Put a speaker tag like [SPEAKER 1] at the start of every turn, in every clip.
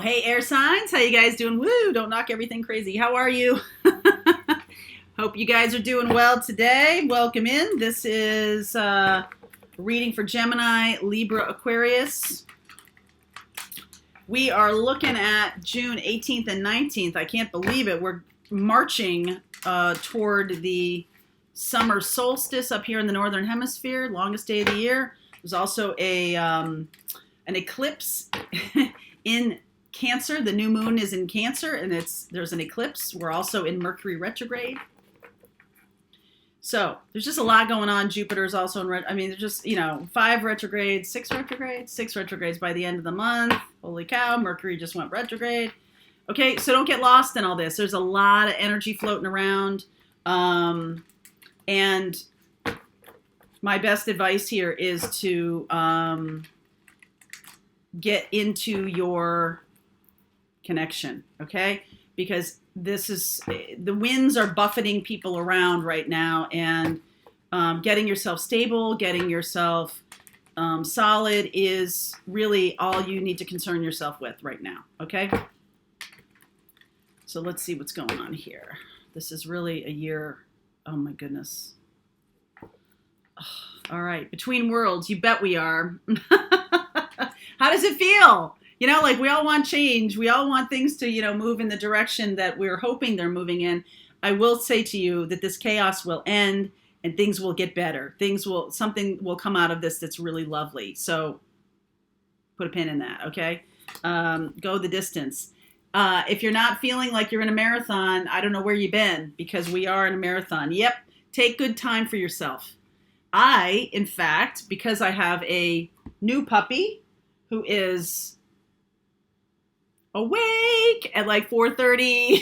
[SPEAKER 1] Hey, air signs. How you guys doing? Woo, don't knock everything crazy. How are you? Hope you guys are doing well today. Welcome in. This is reading for Gemini, Libra, Aquarius. We are looking at June 18th and 19th. I can't believe it. We're marching toward the summer solstice up here in the Northern Hemisphere, longest day of the year. There's also an eclipse in Cancer. The new moon is in Cancer, and there's an eclipse. We're also in Mercury retrograde. So there's just a lot going on. Jupiter's also in there's just, 5 retrogrades, 6 retrogrades, 6 retrogrades by the end of the month. Holy cow, Mercury just went retrograde. Okay, so don't get lost in all this. There's a lot of energy floating around. And my best advice here is to get into your connection, okay? Because the winds are buffeting people around right now, and getting yourself stable, getting yourself solid is really all you need to concern yourself with right now, okay? So let's see what's going on here. This is really a year, oh my goodness. All right, between worlds, you bet we are. How does it feel? We all want change. We all want things to, move in the direction that we're hoping they're moving in. I will say to you that this chaos will end and things will get better. Something will come out of this that's really lovely. So put a pin in that, okay? Go the distance. If you're not feeling like you're in a marathon, I don't know where you've been, because we are in a marathon. Yep, take good time for yourself. I, in fact, because I have a new puppy who is awake at like 4:30.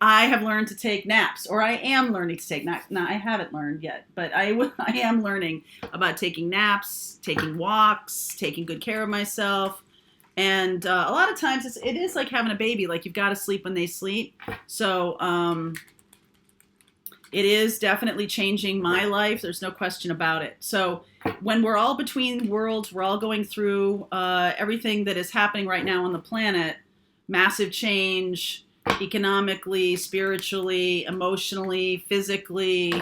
[SPEAKER 1] I have learned to take naps, or I am learning to take naps. No, I haven't learned yet, but I am learning about taking naps, taking walks, taking good care of myself. And a lot of times it is like having a baby. Like, you've got to sleep when they sleep. So it is definitely changing my life. There's no question about it. So when we're all between worlds, we're all going through everything that is happening right now on the planet, massive change, economically, spiritually, emotionally, physically,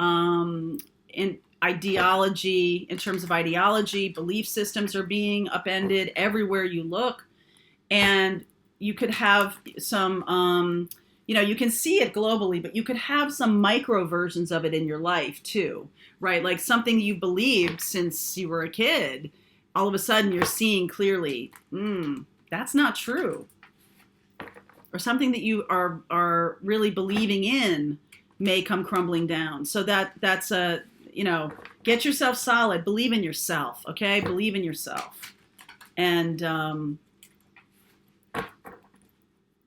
[SPEAKER 1] in ideology, in terms of ideology, belief systems are being upended everywhere you look. And you could have some, you can see it globally, but you could have some micro versions of it in your life too, right? Like something you believed since you were a kid, all of a sudden you're seeing clearly, that's not true. Or something that you are really believing in may come crumbling down. So that's get yourself solid, believe in yourself, okay? Believe in yourself. And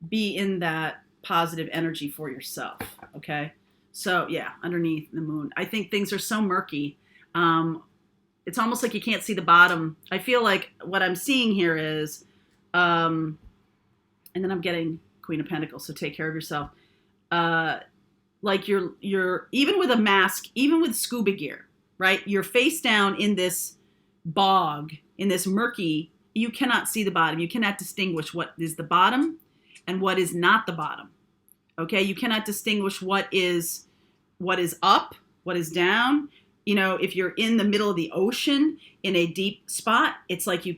[SPEAKER 1] be in that positive energy for yourself, okay? So yeah, underneath the moon, I think things are so murky. It's almost like you can't see the bottom. I feel like what I'm seeing here is, and then I'm getting Queen of Pentacles, so take care of yourself. Like you're even with a mask, even with scuba gear, right? You're face down in this bog, in this murky, you cannot see the bottom. You cannot distinguish what is the bottom and what is not the bottom. Okay, you cannot distinguish what is up, what is down. If you're in the middle of the ocean in a deep spot, it's like you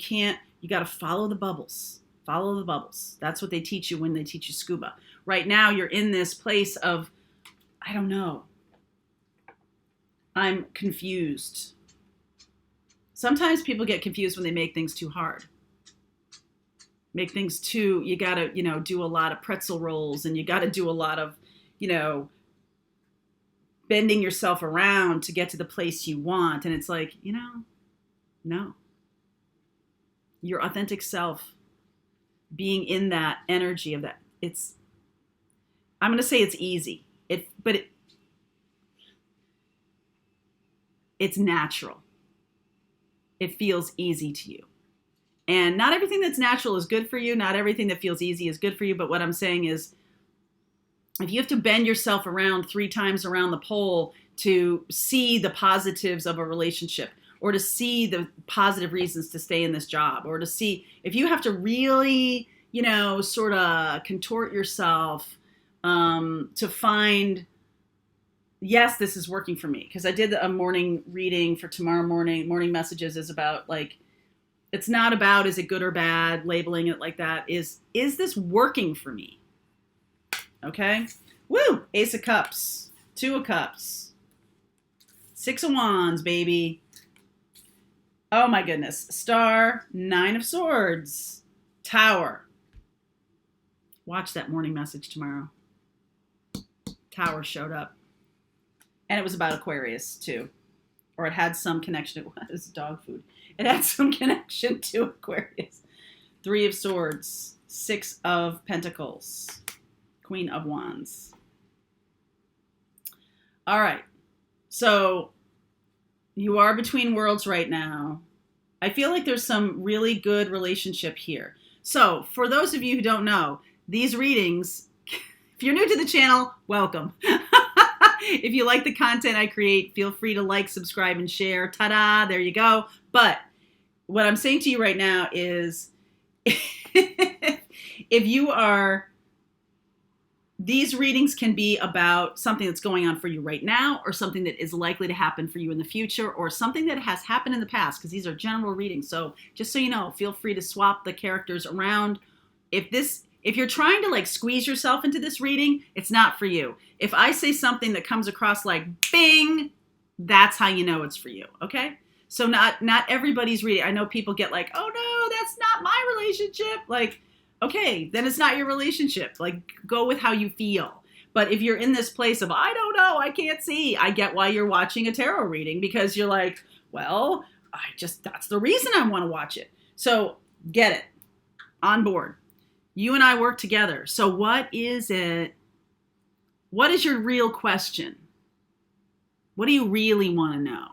[SPEAKER 1] got to follow the bubbles. Follow the bubbles. That's what they teach you when they teach you scuba. Right now, you're in this place of, I don't know. I'm confused. Sometimes people get confused when they make things too hard. Make things too, you got to, do a lot of pretzel rolls, and you got to do a lot of, bending yourself around to get to the place you want. And it's like, no. Your authentic self, being in that energy of that, I'm going to say it's easy. It's natural. It feels easy to you. And not everything that's natural is good for you. Not everything that feels easy is good for you. But what I'm saying is, if you have to bend yourself around 3 times around the pole to see the positives of a relationship, or to see the positive reasons to stay in this job, or to see if you have to really, sort of contort yourself to find, yes, this is working for me. Because I did a morning reading for tomorrow morning. Morning messages is about like, it's not about is it good or bad, labeling it like that. Is this working for me? Okay. Woo! Ace of Cups, Two of Cups, Six of Wands, baby. Oh my goodness. Star, Nine of Swords, Tower. Watch that morning message tomorrow. Tower showed up. And it was about Aquarius too. Or it had some connection. It was dog food. It had some connection to Aquarius. Three of Swords, Six of Pentacles, Queen of Wands. All right. So you are between worlds right now. I feel like there's some really good relationship here. So for those of you who don't know, these readings, if you're new to the channel, welcome. If you like the content I create, feel free to like, subscribe, and share. Ta-da, there you go. But what I'm saying to you right now is if you are, these readings can be about something that's going on for you right now, or something that is likely to happen for you in the future, or something that has happened in the past, because these are general readings. So just so you know, feel free to swap the characters around. If you're trying to like squeeze yourself into this reading, it's not for you. If I say something that comes across like bing, that's how you know it's for you, okay? So not everybody's reading. I know people get like, oh no, that's not my relationship. Like, okay, then it's not your relationship. Like, go with how you feel. But if you're in this place of, I don't know, I can't see, I get why you're watching a tarot reading, because you're like, well, that's the reason I want to watch it. So get it, on board. You and I work together. So what is it? What is your real question? What do you really want to know?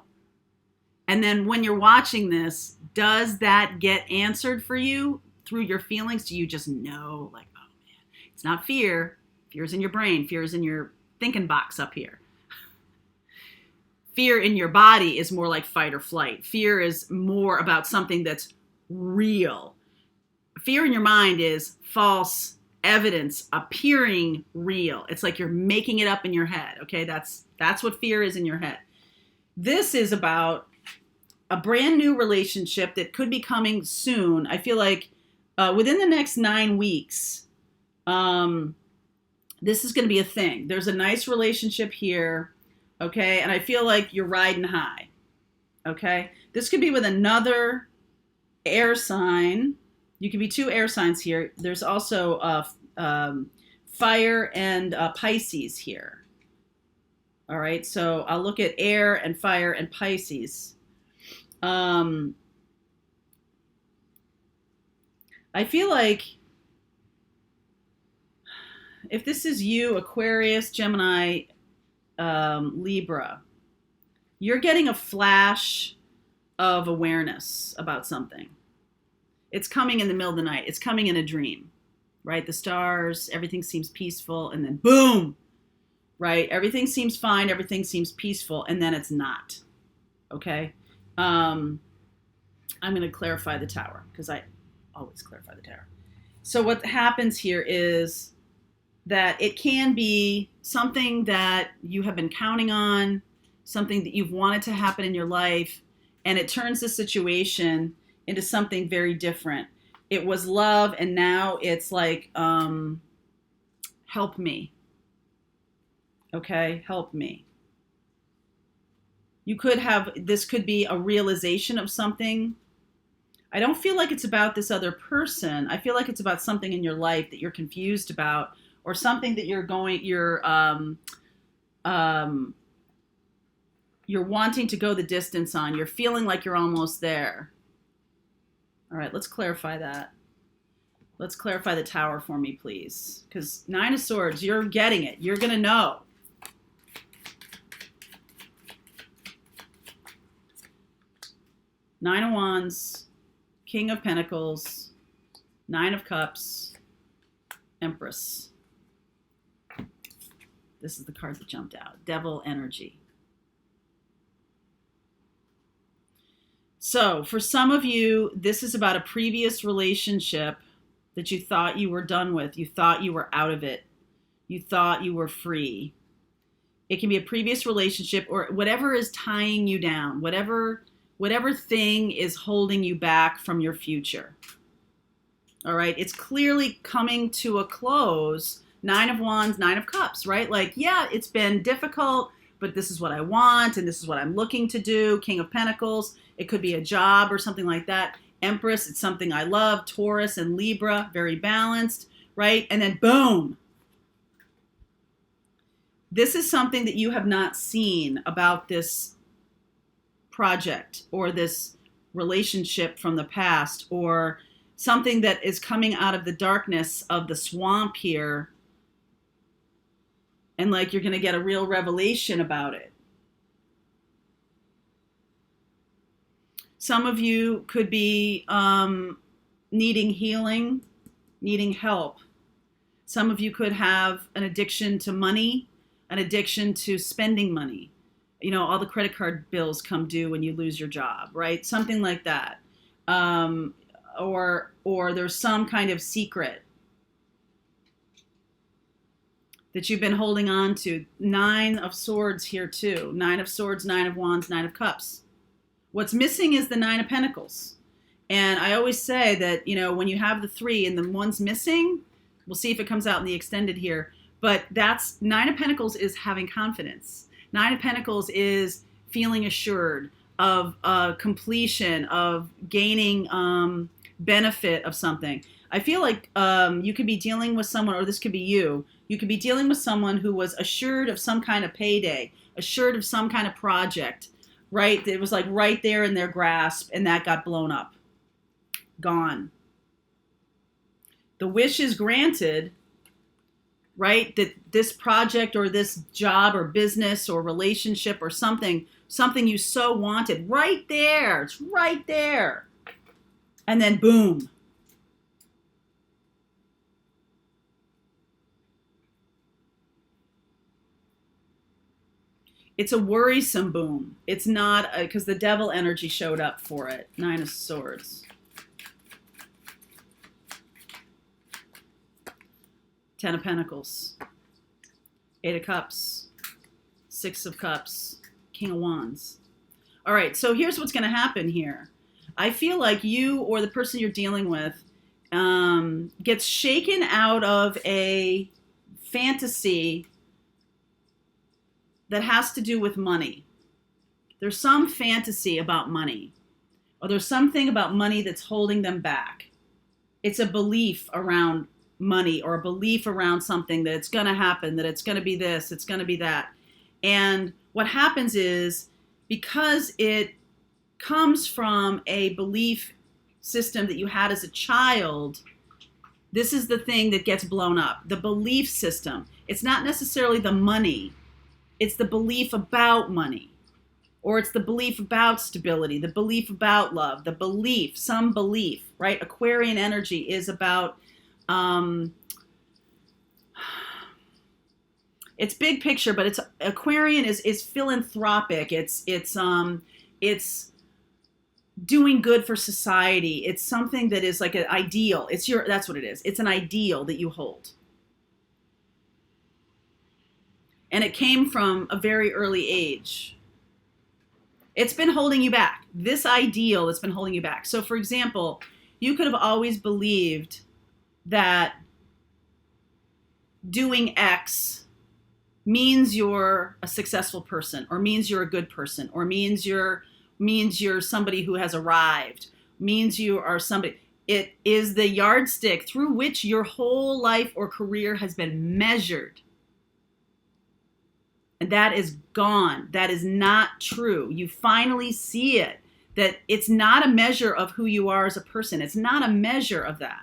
[SPEAKER 1] And then when you're watching this, does that get answered for you through your feelings? Do you just know, like, oh man, it's not fear. Fear's in your brain. Fear's in your thinking box up here. Fear in your body is more like fight or flight. Fear is more about something that's real. Fear in your mind is false evidence appearing real. It's like you're making it up in your head. Okay, that's what fear is in your head. This is about a brand new relationship that could be coming soon. I feel like within the next 9 weeks, this is going to be a thing. There's a nice relationship here, okay? And I feel like you're riding high, okay? This could be with another air sign. You could be 2 air signs here. There's also fire and Pisces here. All right, so I'll look at air and fire and Pisces. I feel like if this is you, Aquarius, Gemini, Libra, you're getting a flash of awareness about something. It's coming in the middle of the night. It's coming in a dream, right? The stars, everything seems peaceful, and then boom, right? Everything seems fine. Everything seems peaceful, and then it's not, okay? I'm going to clarify the tower, because I always clarify the tower. So what happens here is that it can be something that you have been counting on, something that you've wanted to happen in your life, and it turns the situation into something very different. It was love, and now it's like, help me. Okay, help me. This could be a realization of something. I don't feel like it's about this other person. I feel like it's about something in your life that you're confused about, or something that you're wanting to go the distance on. You're feeling like you're almost there. All right, let's clarify that. Let's clarify the tower for me, please. Because 9 of Swords, you're getting it. You're going to know. Nine of Wands, King of Pentacles, 9 of Cups, Empress. This is the card that jumped out. Devil energy. So for some of you, this is about a previous relationship that you thought you were done with. You thought you were out of it. You thought you were free. It can be a previous relationship or whatever is tying you down, whatever thing is holding you back from your future. All right, it's clearly coming to a close. 9 of Wands, 9 of Cups, right? Like, yeah, it's been difficult, but this is what I want and this is what I'm looking to do. King of Pentacles, it could be a job or something like that. Empress, it's something I love. Taurus and Libra, very balanced, right? And then boom. This is something that you have not seen about this project or this relationship from the past, or something that is coming out of the darkness of the swamp here. And like you're going to get a real revelation about it. Some of you could be needing healing, needing help. Some of you could have an addiction to money, an addiction to spending money. You know, all the credit card bills come due when you lose your job, right? Something like that. Or there's some kind of secret that you've been holding on to. 9 of Swords here too. 9 of Swords, 9 of Wands, 9 of Cups. What's missing is the 9 of Pentacles. And I always say that, you know, when you have the 3 and the 1's missing, we'll see if it comes out in the extended here. But that's 9 of Pentacles is having confidence. 9 of Pentacles is feeling assured of completion, of gaining benefit of something. I feel like you could be dealing with someone, or this could be you. You could be dealing with someone who was assured of some kind of payday, assured of some kind of project, right? It was like right there in their grasp, and that got blown up. Gone. The wish is granted, right? That this project or this job or business or relationship or something you so wanted, right there. It's right there. And then boom. It's a worrisome boom. It's not, because the devil energy showed up for it. 9 of Swords. 10 of Pentacles. 8 of Cups. 6 of Cups. King of Wands. All right, so here's what's going to happen here. I feel like you or the person you're dealing with gets shaken out of a fantasy that has to do with money. There's some fantasy about money, or there's something about money that's holding them back. It's a belief around money, or a belief around something that it's going to happen, that it's going to be this, it's going to be that. And what happens is, because it comes from a belief system that you had as a child, this is the thing that gets blown up. The belief system. It's not necessarily the money. It's the belief about money, or it's the belief about stability, the belief about love, the belief, some belief, right? Aquarian energy is about, it's big picture, but it's Aquarian is philanthropic. It's doing good for society. It's something that is like an ideal. That's what it is. It's an ideal that you hold. And it came from a very early age. It's been holding you back. This ideal has been holding you back. So for example, you could have always believed that doing X means you're a successful person, or means you're a good person, or means you're somebody who has arrived, means you are somebody. It is the yardstick through which your whole life or career has been measured. And that is gone. That is not true. You finally see it, that it's not a measure of who you are as a person. It's not a measure of that.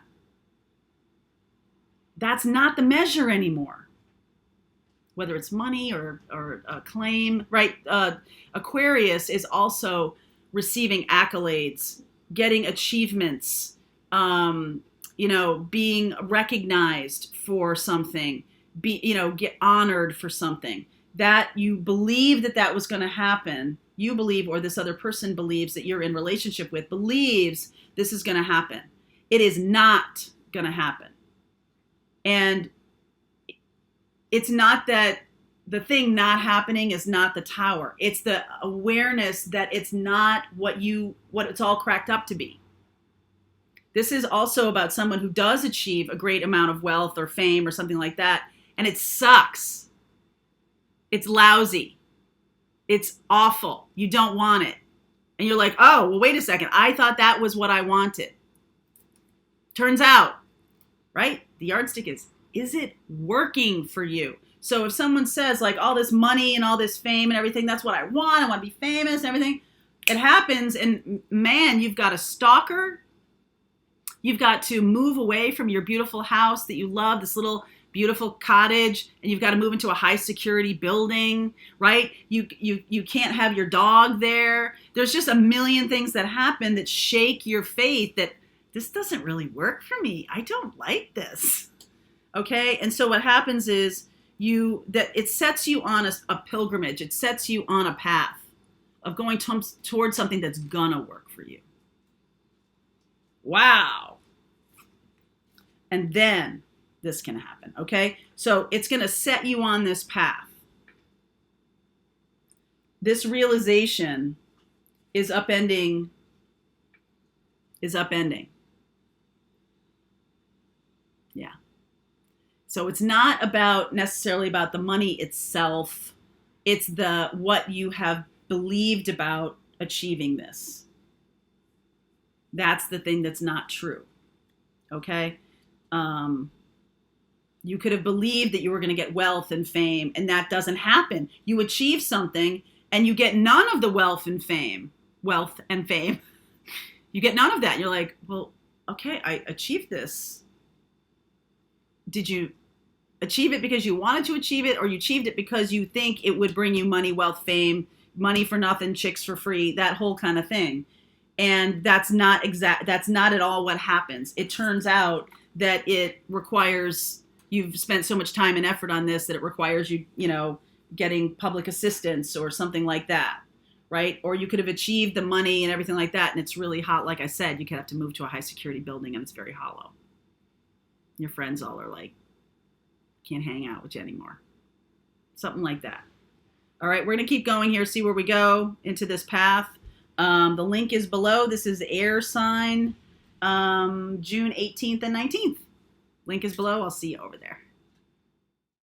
[SPEAKER 1] That's not the measure anymore. Whether it's money or acclaim, right? Aquarius is also receiving accolades, getting achievements, being recognized for something, get honored for something. That you believe that was going to happen, you believe or this other person believes that you're in relationship with believes this is going to happen. It is not going to happen. And it's not that the thing not happening is not the tower. It's the awareness that it's not what it's all cracked up to be. This is also about someone who does achieve a great amount of wealth or fame or something like that, and it sucks. It's lousy. It's awful. You don't want it. And you're like, oh, well, wait a second. I thought that was what I wanted. Turns out, right? The yardstick is it working for you? So if someone says like all this money and all this fame and everything, that's what I want to be famous and everything, it happens. And man, you've got a stalker. You've got to move away from your beautiful house that you love, this little beautiful cottage, and you've got to move into a high security building, right? You can't have your dog there. There's just a million things that happen that shake your faith that this doesn't really work for me. I don't like this. Okay? And so what happens is it sets you on a pilgrimage. It sets you on a path of going towards something that's gonna work for you. Wow. And then this can happen, okay? So it's gonna set you on this path. This realization is upending. Yeah. So it's not necessarily about the money itself. It's what you have believed about achieving this. That's the thing that's not true. Okay? You could have believed that you were going to get wealth and fame, and that doesn't happen. You achieve something, and you get none of the wealth and fame. You get none of that. And you're like, well, okay, I achieved this. Did you achieve it because you wanted to achieve it, or you achieved it because you think it would bring you money, wealth, fame, money for nothing, chicks for free, that whole kind of thing? And that's not at all what happens. It turns out that it requires, you've spent so much time and effort on this that it requires you, getting public assistance or something like that, right? Or you could have achieved the money and everything like that, and it's really hot. Like I said, you could have to move to a high security building, and it's very hollow. Your friends all are like, can't hang out with you anymore. Something like that. All right, we're going to keep going here, see where we go into this path. The link is below. This is air sign, June 18th and 19th. Link is below. I'll see you over there.